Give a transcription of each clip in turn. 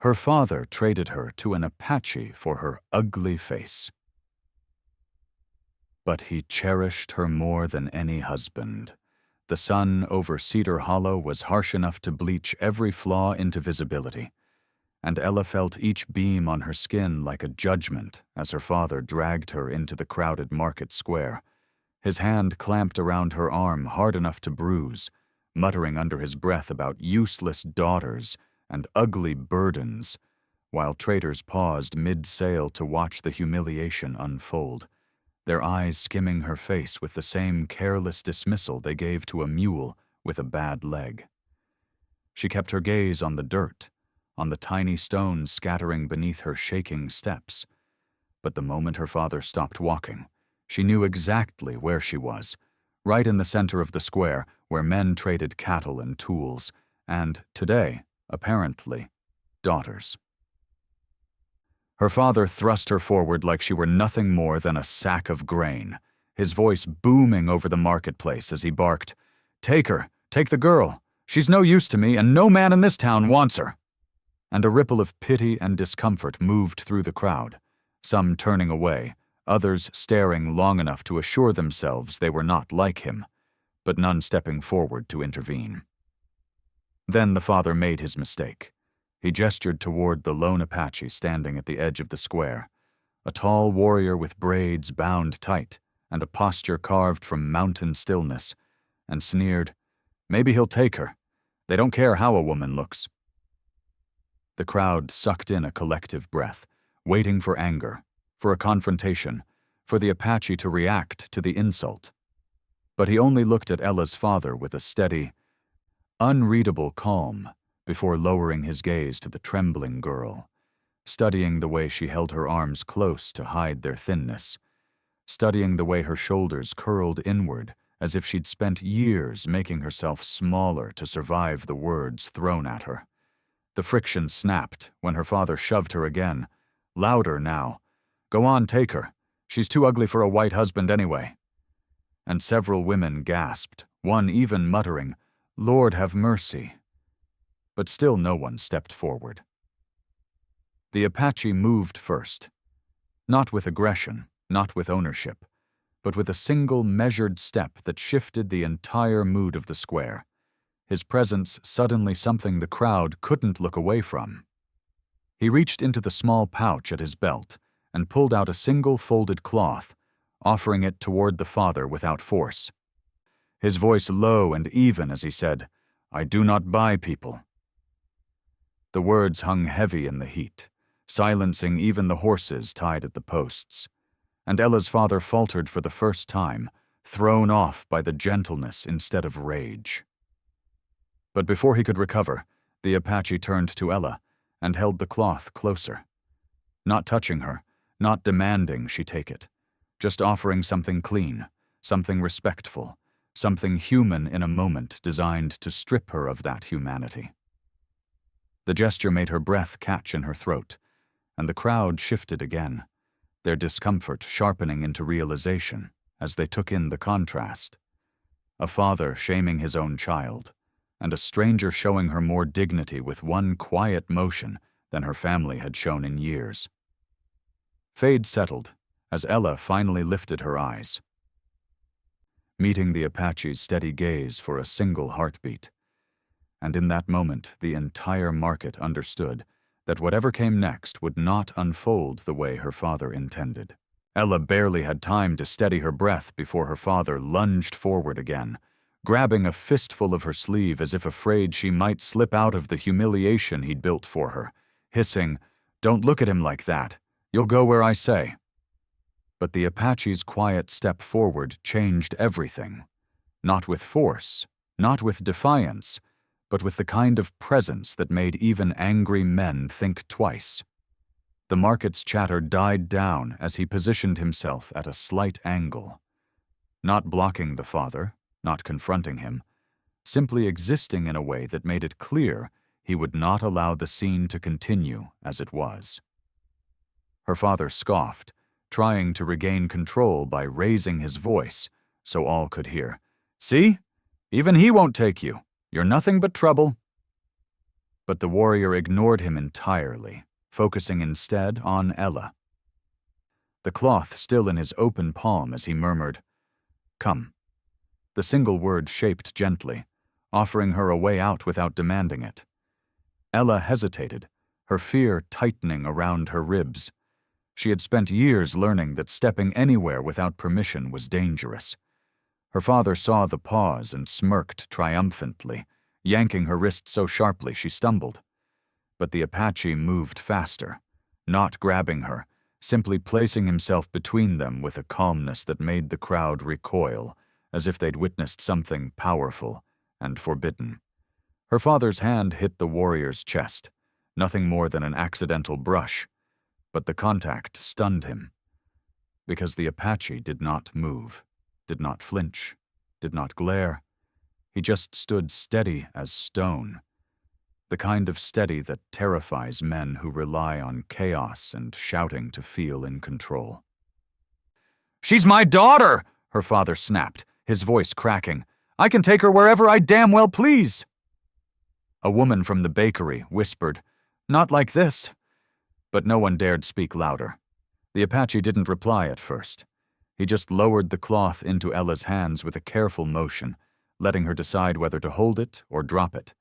Her father traded her to an Apache for her ugly face. But he cherished her more than any husband. The sun over Cedar Hollow was harsh enough to bleach every flaw into visibility, and Ella felt each beam on her skin like a judgment as her father dragged her into the crowded market square. His hand clamped around her arm hard enough to bruise, muttering under his breath about useless daughters and ugly burdens, while traders paused mid-sail to watch the humiliation unfold, their eyes skimming her face with the same careless dismissal they gave to a mule with a bad leg. She kept her gaze on the dirt, on the tiny stones scattering beneath her shaking steps. But the moment her father stopped walking, she knew exactly where she was, right in the center of the square where men traded cattle and tools, and, today, apparently, daughters. Her father thrust her forward like she were nothing more than a sack of grain, his voice booming over the marketplace as he barked, "Take her! Take the girl! She's no use to me, and no man in this town wants her!" And a ripple of pity and discomfort moved through the crowd, some turning away, others staring long enough to assure themselves they were not like him, but none stepping forward to intervene. Then the father made his mistake. He gestured toward the lone Apache standing at the edge of the square, a tall warrior with braids bound tight and a posture carved from mountain stillness, and sneered, "Maybe he'll take her. They don't care how a woman looks." The crowd sucked in a collective breath, waiting for anger, for a confrontation, for the Apache to react to the insult. But he only looked at Ella's father with a steady, unreadable calm before lowering his gaze to the trembling girl, studying the way she held her arms close to hide their thinness, studying the way her shoulders curled inward as if she'd spent years making herself smaller to survive the words thrown at her. The friction snapped when her father shoved her again, louder now. "Go on, take her. She's too ugly for a white husband anyway." And several women gasped, one even muttering, "Lord have mercy." But still no one stepped forward. The Apache moved first, not with aggression, not with ownership, but with a single measured step that shifted the entire mood of the square, his presence suddenly something the crowd couldn't look away from. He reached into the small pouch at his belt and pulled out a single folded cloth, offering it toward the father without force. His voice low and even as he said, "I do not buy people." The words hung heavy in the heat, silencing even the horses tied at the posts, and Ella's father faltered for the first time, thrown off by the gentleness instead of rage. But before he could recover, the Apache turned to Ella and held the cloth closer, not touching her, not demanding she take it, just offering something clean, something respectful, something human in a moment designed to strip her of that humanity. The gesture made her breath catch in her throat, and the crowd shifted again, their discomfort sharpening into realization as they took in the contrast. A father shaming his own child, and a stranger showing her more dignity with one quiet motion than her family had shown in years. Fade settled as Ella finally lifted her eyes, meeting the Apache's steady gaze for a single heartbeat. And in that moment, the entire market understood that whatever came next would not unfold the way her father intended. Ella barely had time to steady her breath before her father lunged forward again, grabbing a fistful of her sleeve as if afraid she might slip out of the humiliation he'd built for her, hissing, "Don't look at him like that. You'll go where I say." But the Apache's quiet step forward changed everything, not with force, not with defiance, but with the kind of presence that made even angry men think twice. The market's chatter died down as he positioned himself at a slight angle, not blocking the father, not confronting him, simply existing in a way that made it clear he would not allow the scene to continue as it was. Her father scoffed, trying to regain control by raising his voice so all could hear. "See? Even he won't take you. You're nothing but trouble." But the warrior ignored him entirely, focusing instead on Ella. The cloth still in his open palm as he murmured, "Come." The single word shaped gently, offering her a way out without demanding it. Ella hesitated, her fear tightening around her ribs. She had spent years learning that stepping anywhere without permission was dangerous. Her father saw the pause and smirked triumphantly, yanking her wrist so sharply she stumbled. But the Apache moved faster, not grabbing her, simply placing himself between them with a calmness that made the crowd recoil, as if they'd witnessed something powerful and forbidden. Her father's hand hit the warrior's chest, nothing more than an accidental brush, but the contact stunned him. Because the Apache did not move, did not flinch, did not glare. He just stood steady as stone, the kind of steady that terrifies men who rely on chaos and shouting to feel in control. "She's my daughter!" her father snapped, his voice cracking. "I can take her wherever I damn well please." A woman from the bakery whispered, "Not like this." But no one dared speak louder. The Apache didn't reply at first. He just lowered the cloth into Ella's hands with a careful motion, letting her decide whether to hold it or drop it.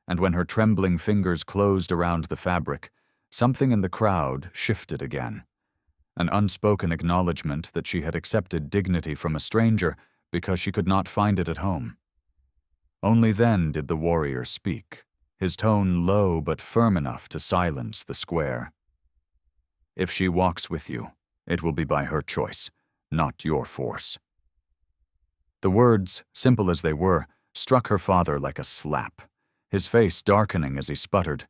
And when her trembling fingers closed around the fabric, something in the crowd shifted again. An unspoken acknowledgement that she had accepted dignity from a stranger because she could not find it at home. Only then did the warrior speak, his tone low but firm enough to silence the square. "If she walks with you, it will be by her choice, not your force." The words, simple as they were, struck her father like a slap, his face darkening as he sputtered,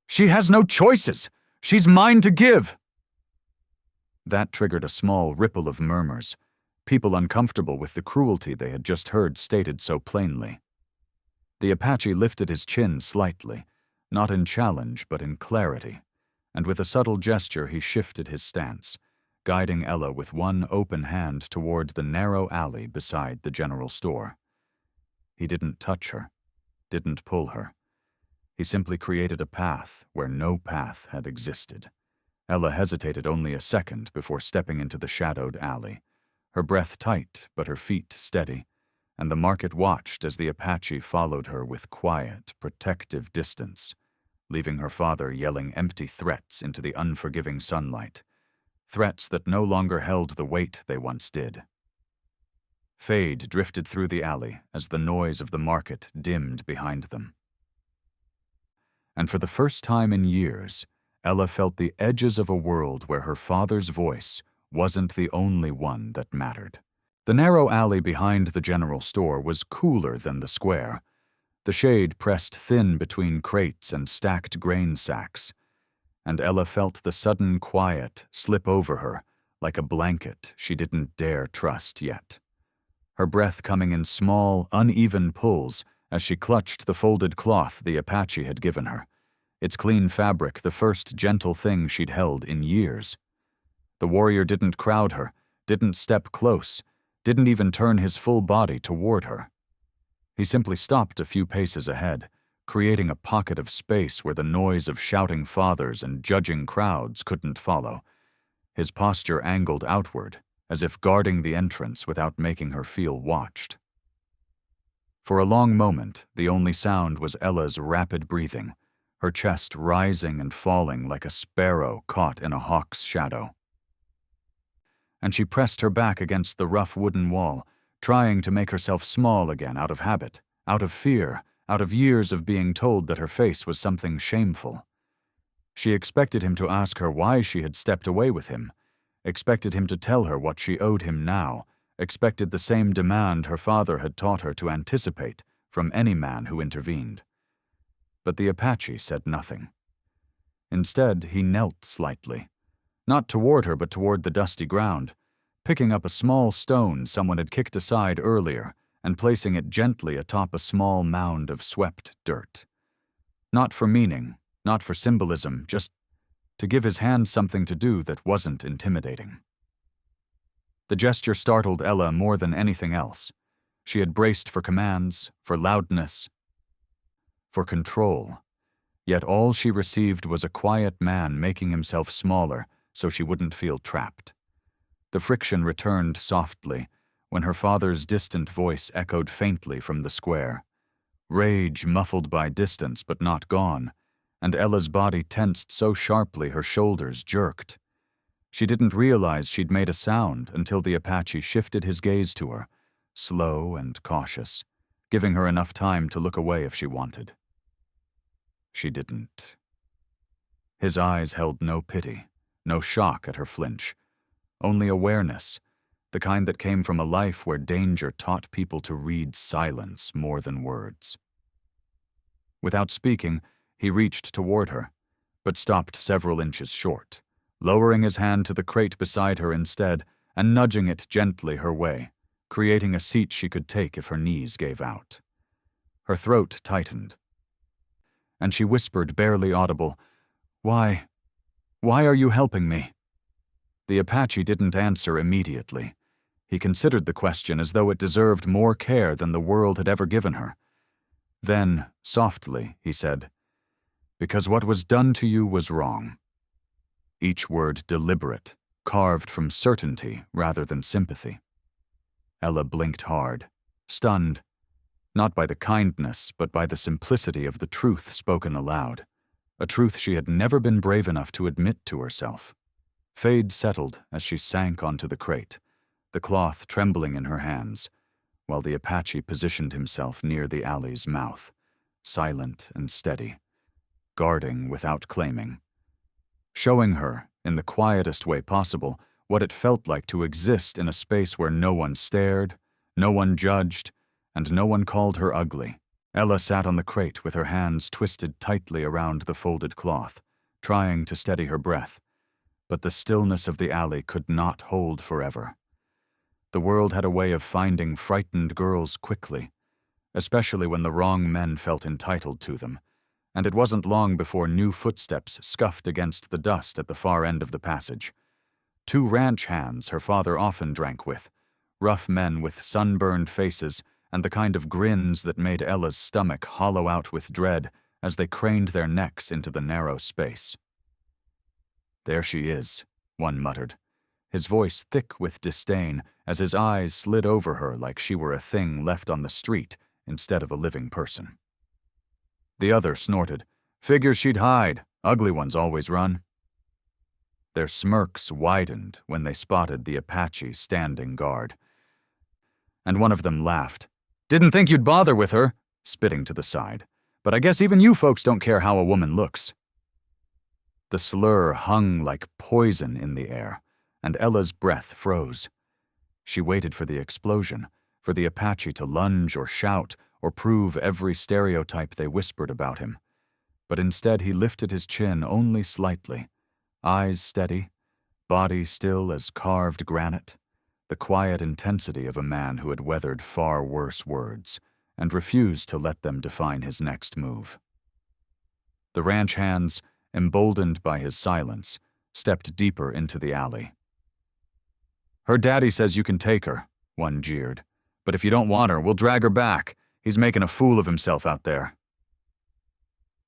"She has no choices! She's mine to give!" That triggered a small ripple of murmurs, people uncomfortable with the cruelty they had just heard stated so plainly. The Apache lifted his chin slightly, not in challenge but in clarity, and with a subtle gesture he shifted his stance, guiding Ella with one open hand toward the narrow alley beside the general store. He didn't touch her, didn't pull her. He simply created a path where no path had existed. Ella hesitated only a second before stepping into the shadowed alley, her breath tight but her feet steady, and the market watched as the Apache followed her with quiet, protective distance, leaving her father yelling empty threats into the unforgiving sunlight, threats that no longer held the weight they once did. Fade drifted through the alley as the noise of the market dimmed behind them. And for the first time in years, Ella felt the edges of a world where her father's voice wasn't the only one that mattered. The narrow alley behind the general store was cooler than the square, the shade pressed thin between crates and stacked grain sacks, and Ella felt the sudden quiet slip over her like a blanket she didn't dare trust yet. Her breath coming in small, uneven pulls as she clutched the folded cloth the Apache had given her, its clean fabric the first gentle thing she'd held in years. The warrior didn't crowd her, didn't step close, didn't even turn his full body toward her. He simply stopped a few paces ahead, creating a pocket of space where the noise of shouting fathers and judging crowds couldn't follow, his posture angled outward, as if guarding the entrance without making her feel watched. For a long moment, the only sound was Ella's rapid breathing, her chest rising and falling like a sparrow caught in a hawk's shadow. And she pressed her back against the rough wooden wall, trying to make herself small again out of habit, out of fear, out of years of being told that her face was something shameful. She expected him to ask her why she had stepped away with him, expected him to tell her what she owed him now, expected the same demand her father had taught her to anticipate from any man who intervened. But the Apache said nothing. Instead, he knelt slightly, not toward her but toward the dusty ground, picking up a small stone someone had kicked aside earlier and placing it gently atop a small mound of swept dirt. Not for meaning, not for symbolism, just to give his hand something to do that wasn't intimidating. The gesture startled Ella more than anything else. She had braced for commands, for loudness, for control. Yet all she received was a quiet man making himself smaller so she wouldn't feel trapped. The friction returned softly when her father's distant voice echoed faintly from the square. Rage muffled by distance but not gone, and Ella's body tensed so sharply her shoulders jerked. She didn't realize she'd made a sound until the Apache shifted his gaze to her, slow and cautious, giving her enough time to look away if she wanted. She didn't. His eyes held no pity, no shock at her flinch, only awareness, the kind that came from a life where danger taught people to read silence more than words. Without speaking, he reached toward her, but stopped several inches short, lowering his hand to the crate beside her instead and nudging it gently her way, creating a seat she could take if her knees gave out. Her throat tightened, and she whispered, barely audible, "Why are you helping me?" The Apache didn't answer immediately. He considered the question as though it deserved more care than the world had ever given her. Then, softly, he said, "Because what was done to you was wrong." Each word deliberate, carved from certainty rather than sympathy. Ella blinked hard, stunned, not by the kindness, but by the simplicity of the truth spoken aloud, a truth she had never been brave enough to admit to herself. Fade settled as she sank onto the crate, the cloth trembling in her hands, while the Apache positioned himself near the alley's mouth, silent and steady, guarding without claiming, showing her, in the quietest way possible, what it felt like to exist in a space where no one stared, no one judged, and no one called her ugly. Ella sat on the crate with her hands twisted tightly around the folded cloth, trying to steady her breath. But the stillness of the alley could not hold forever. The world had a way of finding frightened girls quickly, especially when the wrong men felt entitled to them, and it wasn't long before new footsteps scuffed against the dust at the far end of the passage. Two ranch hands her father often drank with, rough men with sunburned faces and the kind of grins that made Ella's stomach hollow out with dread as they craned their necks into the narrow space. "There she is," one muttered, his voice thick with disdain as his eyes slid over her like she were a thing left on the street instead of a living person. The other snorted, "Figures she'd hide. Ugly ones always run." Their smirks widened when they spotted the Apache standing guard. And one of them laughed. "Didn't think you'd bother with her," spitting to the side, "but I guess even you folks don't care how a woman looks." The slur hung like poison in the air, and Ella's breath froze. She waited for the explosion, for the Apache to lunge or shout or prove every stereotype they whispered about him. But instead he lifted his chin only slightly, eyes steady, body still as carved granite, the quiet intensity of a man who had weathered far worse words and refused to let them define his next move. The ranch hands, emboldened by his silence, stepped deeper into the alley. "Her daddy says you can take her," one jeered. "But if you don't want her, we'll drag her back. He's making a fool of himself out there."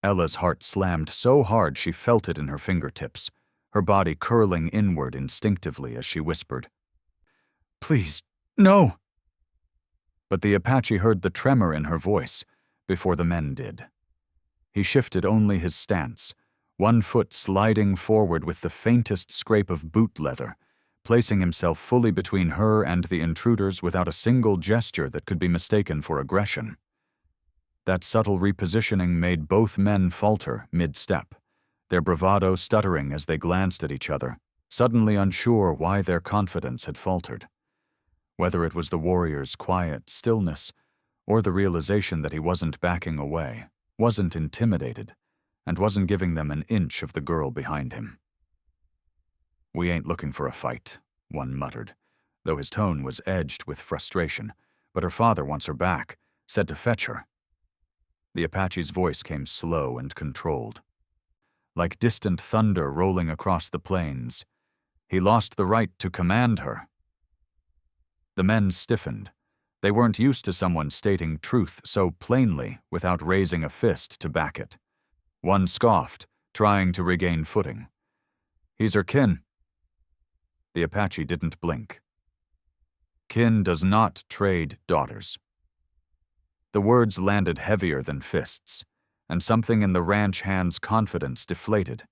Ella's heart slammed so hard she felt it in her fingertips, her body curling inward instinctively as she whispered, "Please, no." But the Apache heard the tremor in her voice before the men did. He shifted only his stance, one foot sliding forward with the faintest scrape of boot leather, placing himself fully between her and the intruders without a single gesture that could be mistaken for aggression. That subtle repositioning made both men falter mid-step, their bravado stuttering as they glanced at each other, suddenly unsure why their confidence had faltered. Whether it was the warrior's quiet stillness, or the realization that he wasn't backing away, wasn't intimidated, and wasn't giving them an inch of the girl behind him. "We ain't looking for a fight," one muttered, though his tone was edged with frustration, "but her father wants her back, said to fetch her." The Apache's voice came slow and controlled, like distant thunder rolling across the plains. "He lost the right to command her." The men stiffened. They weren't used to someone stating truth so plainly without raising a fist to back it. One scoffed, trying to regain footing. "He's her kin." The Apache didn't blink. "Kin does not trade daughters." The words landed heavier than fists, and something in the ranch hand's confidence deflated.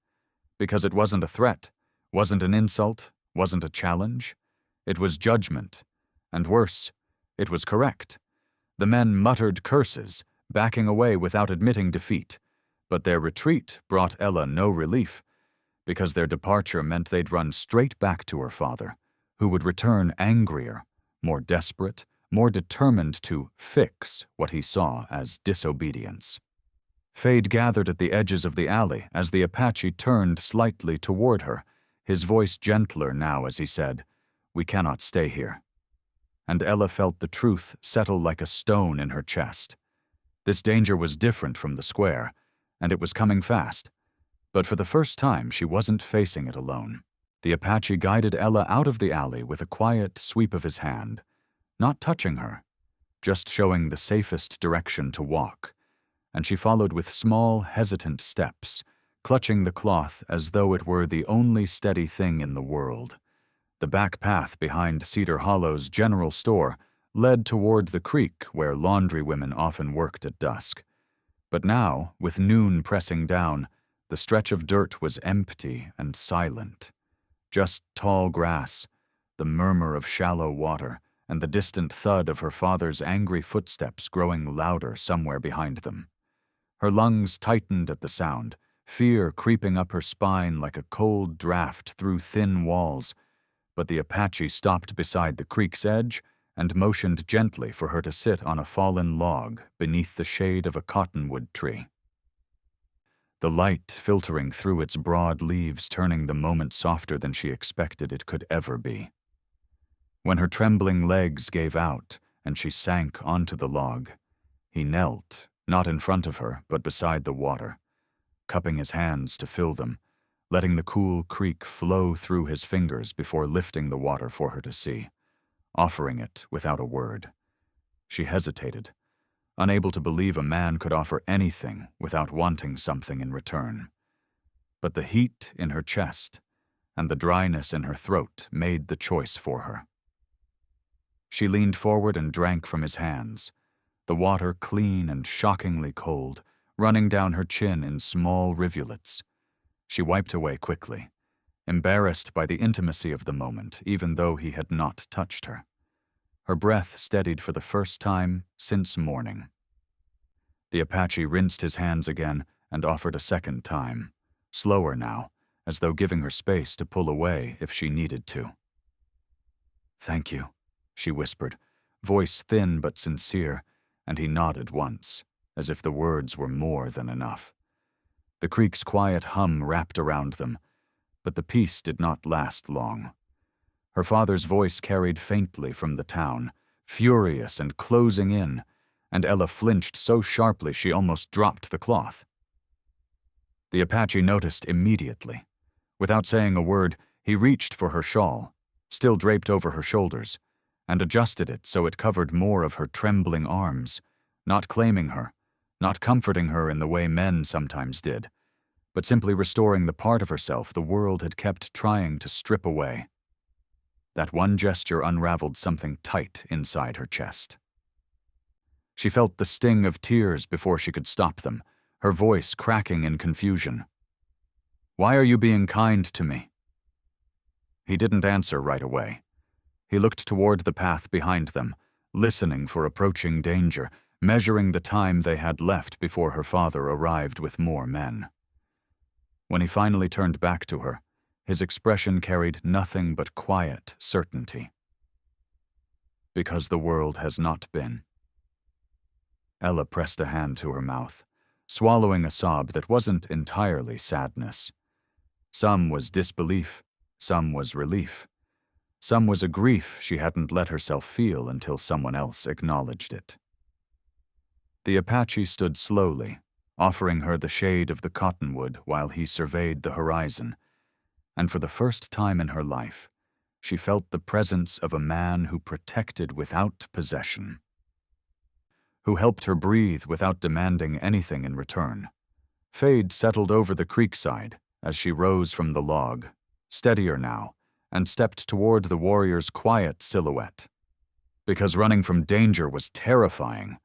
Because it wasn't a threat, wasn't an insult, wasn't a challenge. It was judgment. And worse, it was correct. The men muttered curses, backing away without admitting defeat. But their retreat brought Ella no relief, because their departure meant they'd run straight back to her father, who would return angrier, more desperate, more determined to fix what he saw as disobedience. Fade gathered at the edges of the alley as the Apache turned slightly toward her, his voice gentler now as he said, "We cannot stay here." And Ella felt the truth settle like a stone in her chest. This danger was different from the square, and it was coming fast. But for the first time, she wasn't facing it alone. The Apache guided Ella out of the alley with a quiet sweep of his hand, not touching her, just showing the safest direction to walk, and she followed with small, hesitant steps, clutching the cloth as though it were the only steady thing in the world. The back path behind Cedar Hollow's general store led toward the creek where laundry women often worked at dusk. But now, with noon pressing down, the stretch of dirt was empty and silent. Just tall grass, the murmur of shallow water, and the distant thud of her father's angry footsteps growing louder somewhere behind them. Her lungs tightened at the sound, fear creeping up her spine like a cold draft through thin walls, but the Apache stopped beside the creek's edge and motioned gently for her to sit on a fallen log beneath the shade of a cottonwood tree. The light filtering through its broad leaves turning the moment softer than she expected it could ever be. When her trembling legs gave out and she sank onto the log, he knelt, not in front of her, but beside the water, cupping his hands to fill them, letting the cool creek flow through his fingers before lifting the water for her to see, offering it without a word. She hesitated, unable to believe a man could offer anything without wanting something in return. But the heat in her chest and the dryness in her throat made the choice for her. She leaned forward and drank from his hands, the water clean and shockingly cold, running down her chin in small rivulets. She wiped away quickly, embarrassed by the intimacy of the moment, even though he had not touched her. Her breath steadied for the first time since morning. The Apache rinsed his hands again and offered a second time, slower now, as though giving her space to pull away if she needed to. "Thank you," she whispered, voice thin but sincere, and he nodded once, as if the words were more than enough. The creek's quiet hum wrapped around them, but the peace did not last long. Her father's voice carried faintly from the town, furious and closing in, and Ella flinched so sharply she almost dropped the cloth. The Apache noticed immediately. Without saying a word, he reached for her shawl, still draped over her shoulders, and adjusted it so it covered more of her trembling arms, not claiming her, not comforting her in the way men sometimes did, but simply restoring the part of herself the world had kept trying to strip away. That one gesture unraveled something tight inside her chest. She felt the sting of tears before she could stop them, her voice cracking in confusion. "Why are you being kind to me?" He didn't answer right away. He looked toward the path behind them, listening for approaching danger, measuring the time they had left before her father arrived with more men. When he finally turned back to her, his expression carried nothing but quiet certainty. "Because the world has not been." Ella pressed a hand to her mouth, swallowing a sob that wasn't entirely sadness. Some was disbelief, some was relief. Some was a grief she hadn't let herself feel until someone else acknowledged it. The Apache stood slowly, offering her the shade of the cottonwood while he surveyed the horizon, and for the first time in her life, she felt the presence of a man who protected without possession, who helped her breathe without demanding anything in return, Fade settled over the creekside as she rose from the log, steadier now, and stepped toward the warrior's quiet silhouette. Because running from danger was terrifying,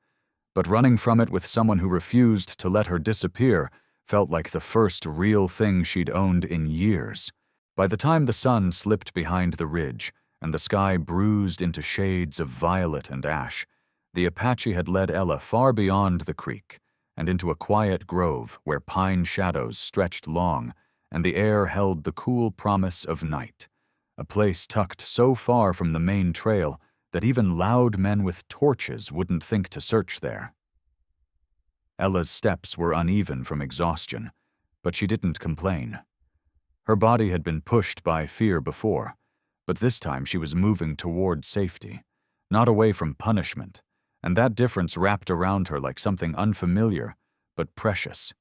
but running from it with someone who refused to let her disappear felt like the first real thing she'd owned in years. By the time the sun slipped behind the ridge and the sky bruised into shades of violet and ash, the Apache had led Ella far beyond the creek and into a quiet grove where pine shadows stretched long and the air held the cool promise of night, a place tucked so far from the main trail that even loud men with torches wouldn't think to search there. Ella's steps were uneven from exhaustion, but she didn't complain. Her body had been pushed by fear before, but this time she was moving toward safety, not away from punishment, and that difference wrapped around her like something unfamiliar but precious.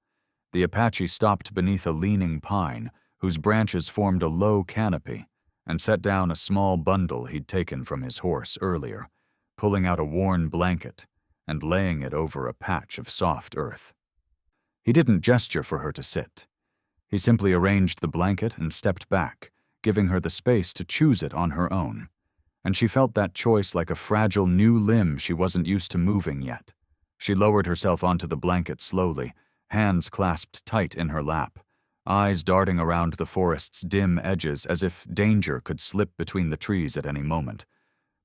The Apache stopped beneath a leaning pine whose branches formed a low canopy and set down a small bundle he'd taken from his horse earlier, pulling out a worn blanket and laying it over a patch of soft earth. He didn't gesture for her to sit. He simply arranged the blanket and stepped back, giving her the space to choose it on her own. And she felt that choice like a fragile new limb she wasn't used to moving yet. She lowered herself onto the blanket slowly, hands clasped tight in her lap, eyes darting around the forest's dim edges as if danger could slip between the trees at any moment.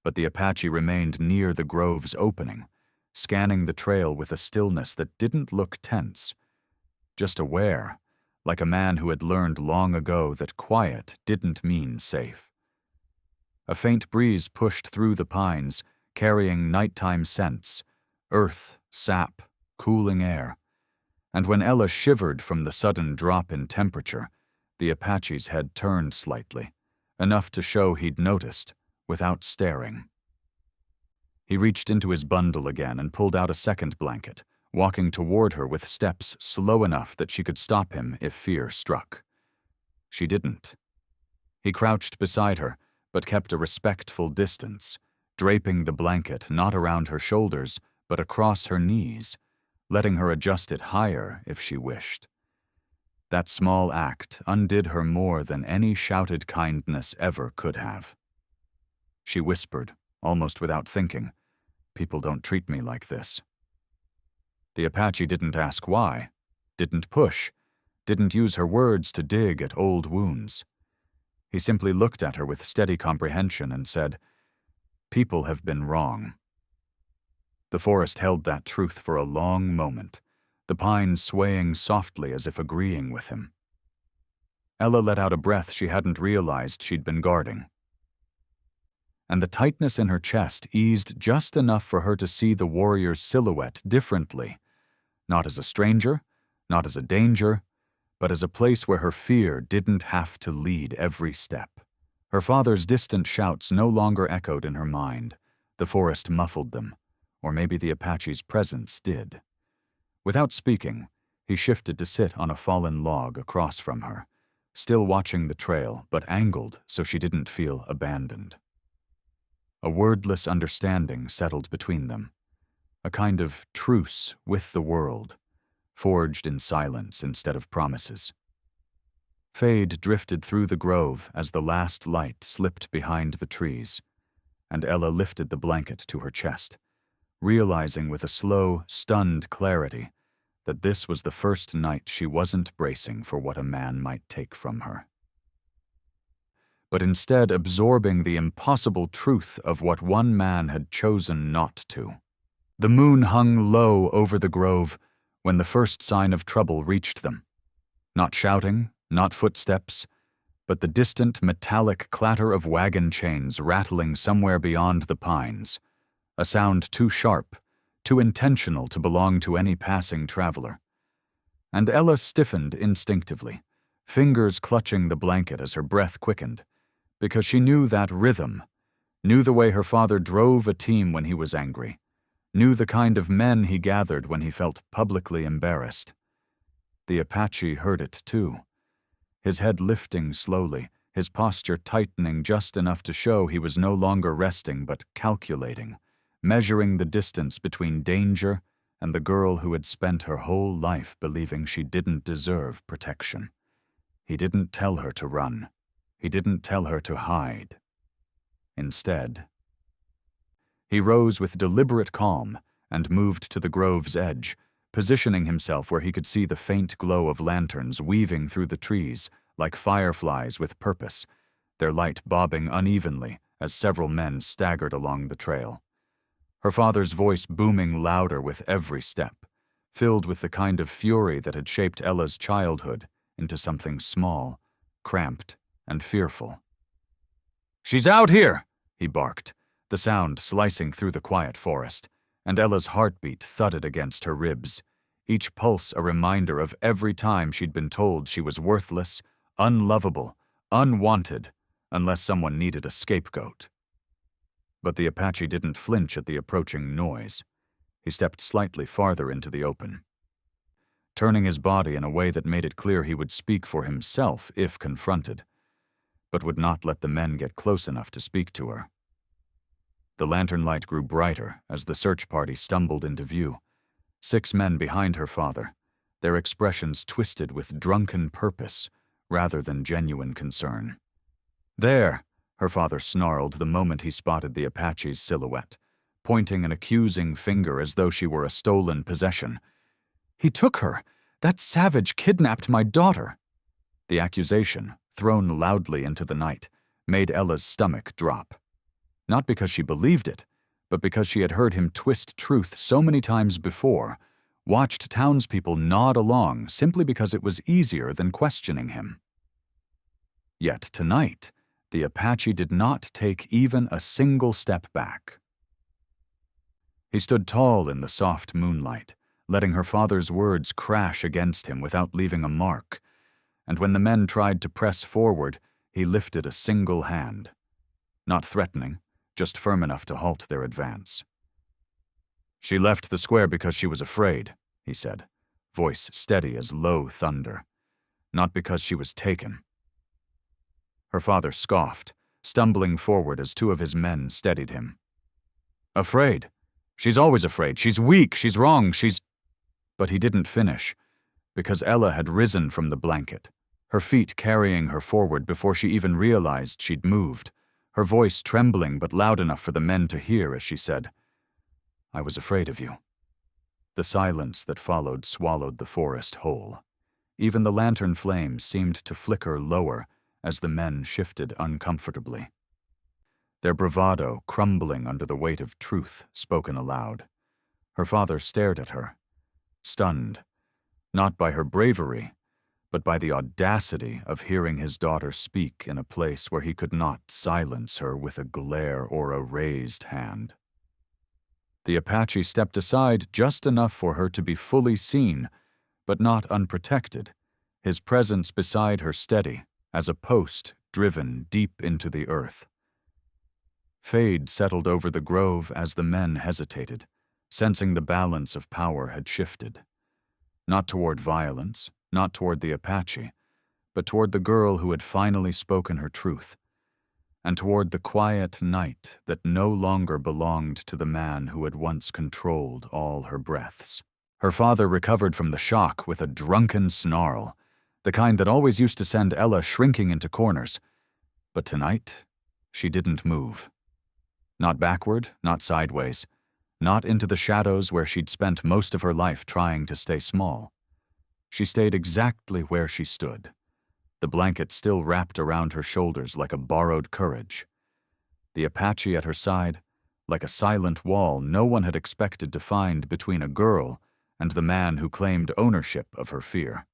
But the Apache remained near the grove's opening, scanning the trail with a stillness that didn't look tense, just aware, like a man who had learned long ago that quiet didn't mean safe. A faint breeze pushed through the pines, carrying nighttime scents, earth, sap, cooling air. And when Ella shivered from the sudden drop in temperature, the Apache's head turned slightly, enough to show he'd noticed, without staring. He reached into his bundle again and pulled out a second blanket, walking toward her with steps slow enough that she could stop him if fear struck. She didn't. He crouched beside her, but kept a respectful distance, draping the blanket not around her shoulders, but across her knees, letting her adjust it higher if she wished. That small act undid her more than any shouted kindness ever could have. She whispered, almost without thinking, "People don't treat me like this." The Apache didn't ask why, didn't push, didn't use her words to dig at old wounds. He simply looked at her with steady comprehension and said, "People have been wrong." The forest held that truth for a long moment, the pines swaying softly as if agreeing with him. Ella let out a breath she hadn't realized she'd been guarding. And the tightness in her chest eased just enough for her to see the warrior's silhouette differently, not as a stranger, not as a danger, but as a place where her fear didn't have to lead every step. Her father's distant shouts no longer echoed in her mind. The forest muffled them, or maybe the Apache's presence did. Without speaking, he shifted to sit on a fallen log across from her, still watching the trail but angled so she didn't feel abandoned. A wordless understanding settled between them, a kind of truce with the world, forged in silence instead of promises. Fade drifted through the grove as the last light slipped behind the trees, and Ella lifted the blanket to her chest, realizing with a slow, stunned clarity that this was the first night she wasn't bracing for what a man might take from her, but instead absorbing the impossible truth of what one man had chosen not to. The moon hung low over the grove when the first sign of trouble reached them. Not shouting, not footsteps, but the distant metallic clatter of wagon chains rattling somewhere beyond the pines, a sound too sharp, too intentional to belong to any passing traveler. And Ella stiffened instinctively, fingers clutching the blanket as her breath quickened, because she knew that rhythm, knew the way her father drove a team when he was angry, knew the kind of men he gathered when he felt publicly embarrassed. The Apache heard it too, his head lifting slowly, his posture tightening just enough to show he was no longer resting but calculating, measuring the distance between danger and the girl who had spent her whole life believing she didn't deserve protection. He didn't tell her to run. He didn't tell her to hide. Instead, he rose with deliberate calm and moved to the grove's edge, positioning himself where he could see the faint glow of lanterns weaving through the trees like fireflies with purpose, their light bobbing unevenly as several men staggered along the trail. Her father's voice booming louder with every step, filled with the kind of fury that had shaped Ella's childhood into something small, cramped, and fearful. "She's out here!" he barked, the sound slicing through the quiet forest, and Ella's heartbeat thudded against her ribs, each pulse a reminder of every time she'd been told she was worthless, unlovable, unwanted, unless someone needed a scapegoat. But the Apache didn't flinch at the approaching noise. He stepped slightly farther into the open, turning his body in a way that made it clear he would speak for himself if confronted, but would not let the men get close enough to speak to her. The lantern light grew brighter as the search party stumbled into view, 6 men behind her father, their expressions twisted with drunken purpose rather than genuine concern. "There," her father snarled the moment he spotted the Apache's silhouette, pointing an accusing finger as though she were a stolen possession. "He took her! That savage kidnapped my daughter!" The accusation, thrown loudly into the night, made Ella's stomach drop. Not because she believed it, but because she had heard him twist truth so many times before, watched townspeople nod along simply because it was easier than questioning him. Yet tonight, the Apache did not take even a single step back. He stood tall in the soft moonlight, letting her father's words crash against him without leaving a mark, and when the men tried to press forward, he lifted a single hand. Not threatening, just firm enough to halt their advance. "She left the square because she was afraid," he said, voice steady as low thunder. "Not because she was taken." Her father scoffed, stumbling forward as 2 of his men steadied him. "Afraid? She's always afraid. She's weak. She's wrong. She's—" But he didn't finish, because Ella had risen from the blanket, her feet carrying her forward before she even realized she'd moved, her voice trembling but loud enough for the men to hear as she said, "I was afraid of you." The silence that followed swallowed the forest whole. Even the lantern flames seemed to flicker lower as the men shifted uncomfortably. Their bravado crumbling under the weight of truth spoken aloud. Her father stared at her, stunned, not by her bravery, but by the audacity of hearing his daughter speak in a place where he could not silence her with a glare or a raised hand. The Apache stepped aside just enough for her to be fully seen, but not unprotected, his presence beside her steady as a post driven deep into the earth. Fade settled over the grove as the men hesitated, sensing the balance of power had shifted. Not toward violence, not toward the Apache, but toward the girl who had finally spoken her truth, and toward the quiet night that no longer belonged to the man who had once controlled all her breaths. Her father recovered from the shock with a drunken snarl, the kind that always used to send Ella shrinking into corners. But tonight, she didn't move. Not backward, not sideways, not into the shadows where she'd spent most of her life trying to stay small. She stayed exactly where she stood, the blanket still wrapped around her shoulders like a borrowed courage. The Apache at her side, like a silent wall no one had expected to find between a girl and the man who claimed ownership of her fear.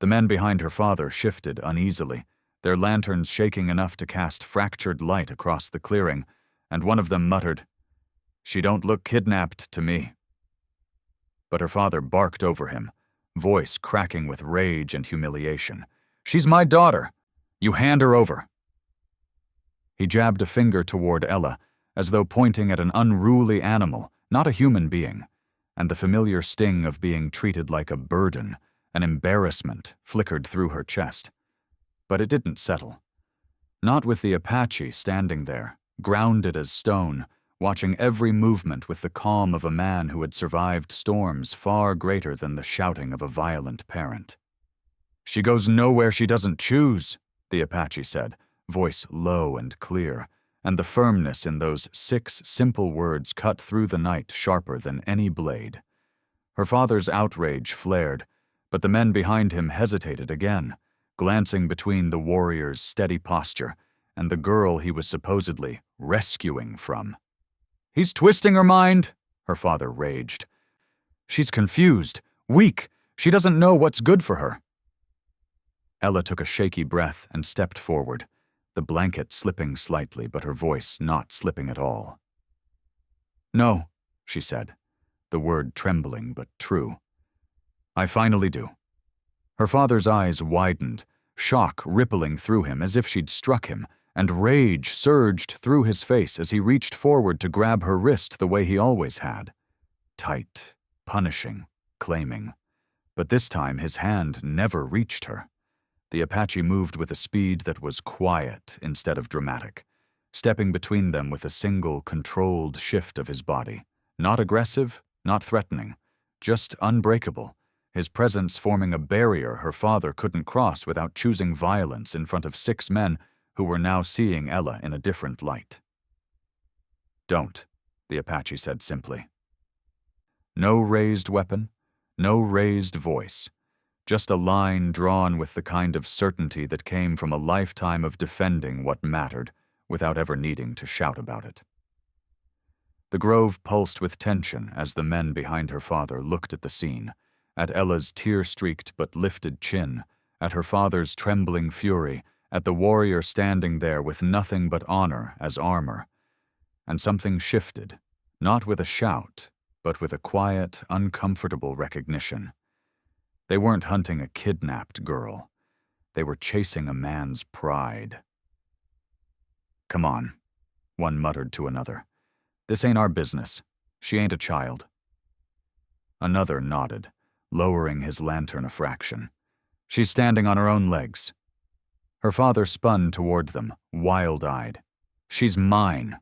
The men behind her father shifted uneasily, their lanterns shaking enough to cast fractured light across the clearing, and one of them muttered, "She don't look kidnapped to me." But her father barked over him, voice cracking with rage and humiliation. "She's my daughter. You hand her over." He jabbed a finger toward Ella, as though pointing at an unruly animal, not a human being, and the familiar sting of being treated like a burden, an embarrassment, flickered through her chest. But it didn't settle. Not with the Apache standing there, grounded as stone, watching every movement with the calm of a man who had survived storms far greater than the shouting of a violent parent. "She goes nowhere she doesn't choose," the Apache said, voice low and clear, and the firmness in those 6 simple words cut through the night sharper than any blade. Her father's outrage flared, but the men behind him hesitated again, glancing between the warrior's steady posture and the girl he was supposedly rescuing from. "He's twisting her mind," her father raged. "She's confused, weak. She doesn't know what's good for her." Ella took a shaky breath and stepped forward, the blanket slipping slightly but her voice not slipping at all. "No," she said, the word trembling but true. "I finally do." Her father's eyes widened, shock rippling through him as if she'd struck him, and rage surged through his face as he reached forward to grab her wrist the way he always had. Tight, punishing, claiming. But this time his hand never reached her. The Apache moved with a speed that was quiet instead of dramatic, stepping between them with a single, controlled shift of his body. Not aggressive, not threatening, just unbreakable, his presence forming a barrier her father couldn't cross without choosing violence in front of 6 men who were now seeing Ella in a different light. "Don't," the Apache said simply. No raised weapon, no raised voice. Just a line drawn with the kind of certainty that came from a lifetime of defending what mattered without ever needing to shout about it. The grove pulsed with tension as the men behind her father looked at the scene, at Ella's tear-streaked but lifted chin, at her father's trembling fury, at the warrior standing there with nothing but honor as armor. And something shifted, not with a shout, but with a quiet, uncomfortable recognition. They weren't hunting a kidnapped girl. They were chasing a man's pride. "Come on," one muttered to another. "This ain't our business. She ain't a child." Another nodded, lowering his lantern a fraction. "She's standing on her own legs." Her father spun toward them, wild-eyed. "She's mine."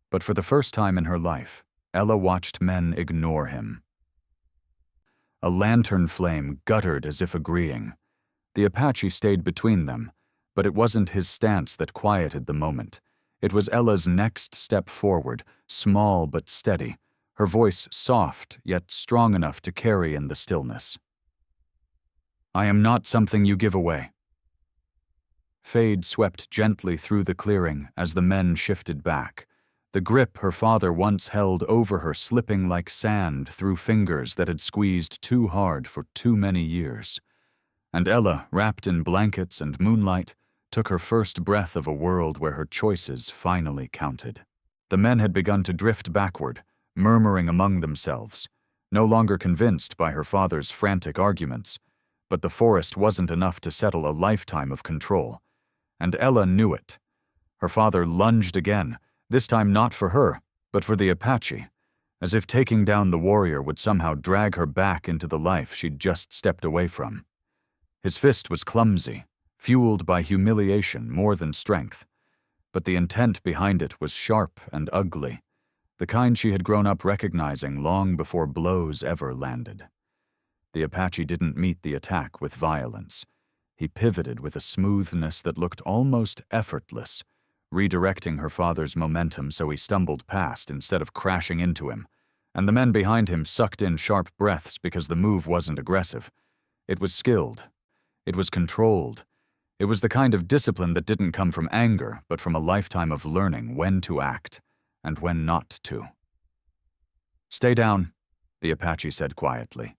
But for the first time in her life, Ella watched men ignore him. A lantern flame guttered as if agreeing. The Apache stayed between them, but it wasn't his stance that quieted the moment. It was Ella's next step forward, small but steady, her voice soft yet strong enough to carry in the stillness. "I am not something you give away." Fade swept gently through the clearing as the men shifted back, the grip her father once held over her slipping like sand through fingers that had squeezed too hard for too many years. And Ella, wrapped in blankets and moonlight, took her first breath of a world where her choices finally counted. The men had begun to drift backward, murmuring among themselves, no longer convinced by her father's frantic arguments, but the forest wasn't enough to settle a lifetime of control. And Ella knew it. Her father lunged again, this time not for her, but for the Apache, as if taking down the warrior would somehow drag her back into the life she'd just stepped away from. His fist was clumsy, fueled by humiliation more than strength, but the intent behind it was sharp and ugly, the kind she had grown up recognizing long before blows ever landed. The Apache didn't meet the attack with violence. He pivoted with a smoothness that looked almost effortless, redirecting her father's momentum so he stumbled past instead of crashing into him, and the men behind him sucked in sharp breaths because the move wasn't aggressive. It was skilled. It was controlled. It was the kind of discipline that didn't come from anger, but from a lifetime of learning when to act and when not to. "Stay down," the Apache said quietly,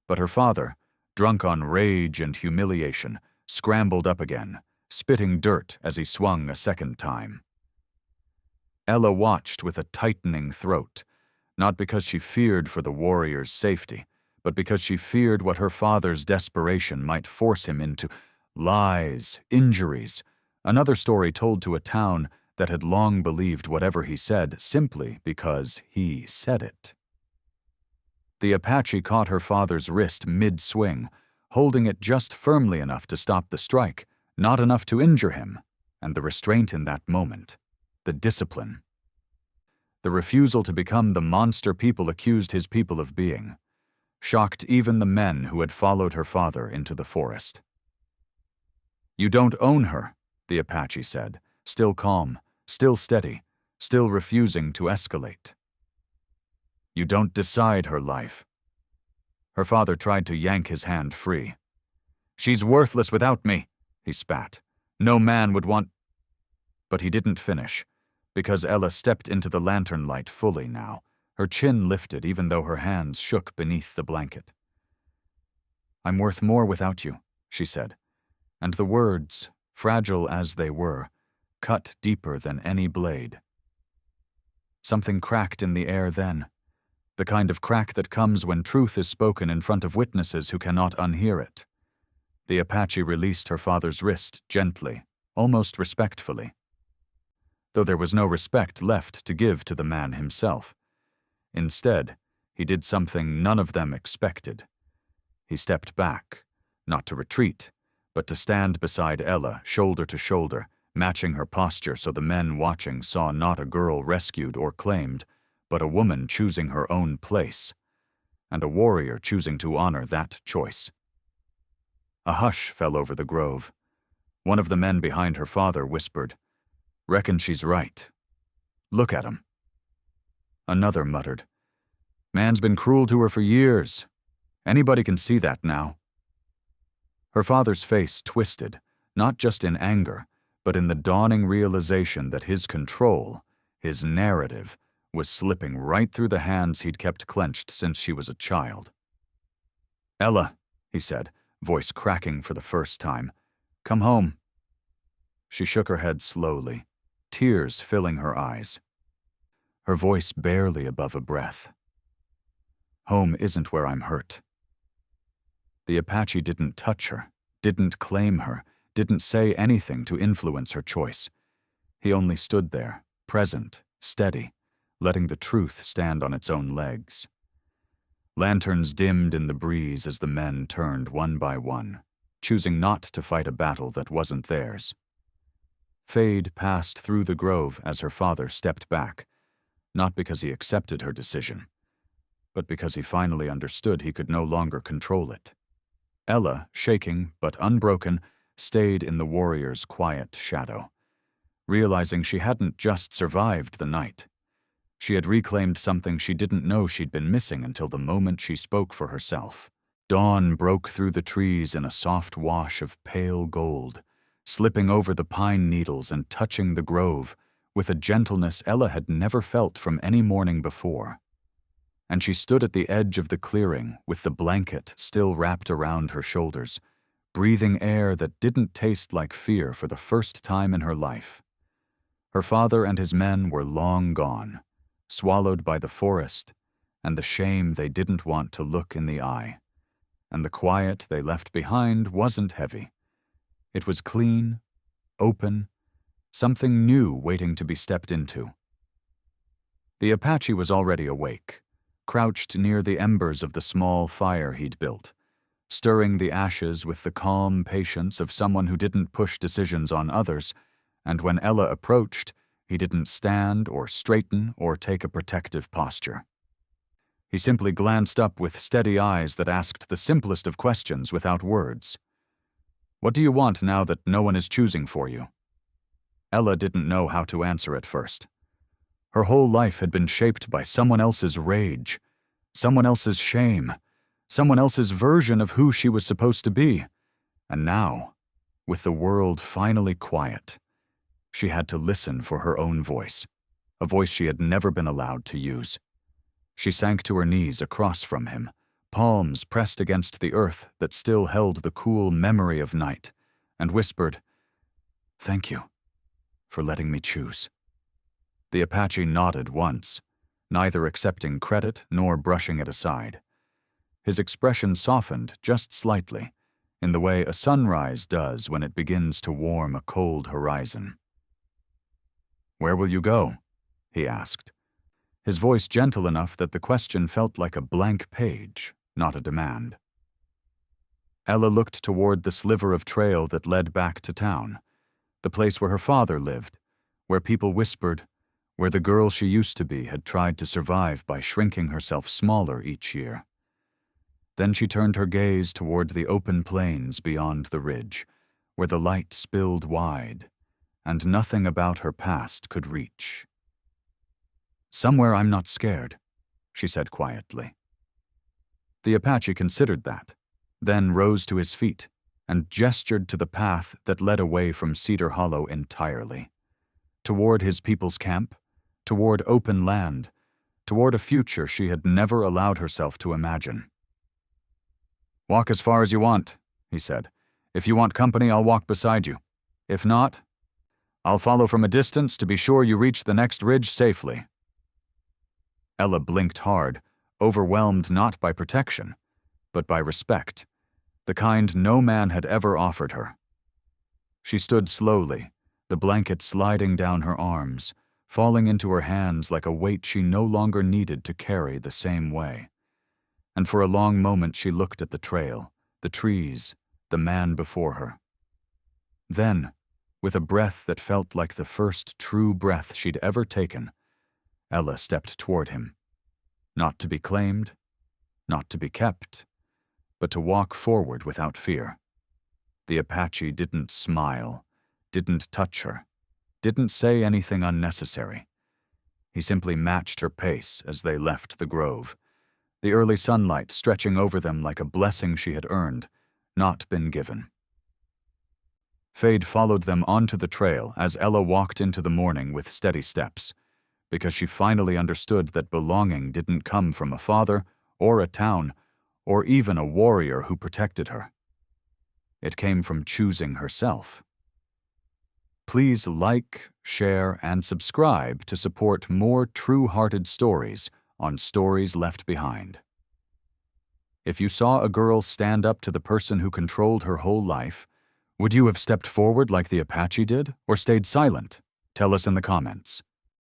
but her father, drunk on rage and humiliation, scrambled up again, spitting dirt as he swung a second time. Ella watched with a tightening throat, not because she feared for the warrior's safety, but because she feared what her father's desperation might force him into: lies, injuries, another story told to a town that had long believed whatever he said simply because he said it. The Apache caught her father's wrist mid-swing, holding it just firmly enough to stop the strike, not enough to injure him, and the restraint in that moment, the discipline. The refusal to become the monster people accused his people of being shocked even the men who had followed her father into the forest. "You don't own her," the Apache said, still calm, still steady, still refusing to escalate. "You don't decide her life." Her father tried to yank his hand free. "She's worthless without me," he spat. "No man would want—" But he didn't finish, because Ella stepped into the lantern light fully now, her chin lifted even though her hands shook beneath the blanket. "I'm worth more without you," she said, and the words, fragile as they were, cut deeper than any blade. Something cracked in the air then, the kind of crack that comes when truth is spoken in front of witnesses who cannot unhear it. The Apache released her father's wrist gently, almost respectfully, though there was no respect left to give to the man himself. Instead, he did something none of them expected. He stepped back, not to retreat, but to stand beside Ella, shoulder to shoulder, matching her posture so the men watching saw not a girl rescued or claimed, but a woman choosing her own place, and a warrior choosing to honor that choice. A hush fell over the grove. One of the men behind her father whispered, "Reckon she's right. Look at 'em." Another muttered, "Man's been cruel to her for years. Anybody can see that now." Her father's face twisted, not just in anger, but in the dawning realization that his control, his narrative, was slipping right through the hands he'd kept clenched since she was a child. "Ella," he said, voice cracking for the first time, "come home." She shook her head slowly, tears filling her eyes. Her voice barely above a breath. "Home isn't where I'm hurt." The Apache didn't touch her, didn't claim her, didn't say anything to influence her choice. He only stood there, present, steady, letting the truth stand on its own legs. Lanterns dimmed in the breeze as the men turned one by one, choosing not to fight a battle that wasn't theirs. Fade passed through the grove as her father stepped back, not because he accepted her decision, but because he finally understood he could no longer control it. Ella, shaking but unbroken, stayed in the warrior's quiet shadow, realizing she hadn't just survived the night. She had reclaimed something she didn't know she'd been missing until the moment she spoke for herself. Dawn broke through the trees in a soft wash of pale gold, slipping over the pine needles and touching the grove with a gentleness Ella had never felt from any morning before. And she stood at the edge of the clearing with the blanket still wrapped around her shoulders, breathing air that didn't taste like fear for the first time in her life. Her father and his men were long gone, swallowed by the forest and the shame they didn't want to look in the eye. And the quiet they left behind wasn't heavy. It was clean, open, something new waiting to be stepped into. The Apache was already awake, crouched near the embers of the small fire he'd built, stirring the ashes with the calm patience of someone who didn't push decisions on others, and when Ella approached, he didn't stand or straighten or take a protective posture. He simply glanced up with steady eyes that asked the simplest of questions without words. "What do you want now that no one is choosing for you?" Ella didn't know how to answer at first. Her whole life had been shaped by someone else's rage, someone else's shame, someone else's version of who she was supposed to be. And now, with the world finally quiet, she had to listen for her own voice, a voice she had never been allowed to use. She sank to her knees across from him, palms pressed against the earth that still held the cool memory of night, and whispered, "Thank you for letting me choose." The Apache nodded once, neither accepting credit nor brushing it aside. His expression softened just slightly, in the way a sunrise does when it begins to warm a cold horizon. "Where will you go?" he asked, his voice gentle enough that the question felt like a blank page, not a demand. Ella looked toward the sliver of trail that led back to town, the place where her father lived, where people whispered, where the girl she used to be had tried to survive by shrinking herself smaller each year. Then she turned her gaze toward the open plains beyond the ridge, where the light spilled wide, and nothing about her past could reach. "Somewhere I'm not scared," she said quietly. The Apache considered that, then rose to his feet and gestured to the path that led away from Cedar Hollow entirely, toward his people's camp, toward open land, toward a future she had never allowed herself to imagine. "Walk as far as you want," he said. "If you want company, I'll walk beside you. If not, I'll follow from a distance to be sure you reach the next ridge safely." Ella blinked hard, overwhelmed not by protection, but by respect, the kind no man had ever offered her. She stood slowly, the blanket sliding down her arms, falling into her hands like a weight she no longer needed to carry the same way. And for a long moment she looked at the trail, the trees, the man before her. Then, with a breath that felt like the first true breath she'd ever taken, Ella stepped toward him. Not to be claimed, not to be kept, but to walk forward without fear. The Apache didn't smile, didn't touch her, didn't say anything unnecessary. He simply matched her pace as they left the grove, the early sunlight stretching over them like a blessing she had earned, not been given. Fade followed them onto the trail as Ella walked into the morning with steady steps, because she finally understood that belonging didn't come from a father or a town or even a warrior who protected her. It came from choosing herself. Please like, share, and subscribe to support more true-hearted stories on Stories Left Behind. If you saw a girl stand up to the person who controlled her whole life, would you have stepped forward like the Apache did, or stayed silent? Tell us in the comments.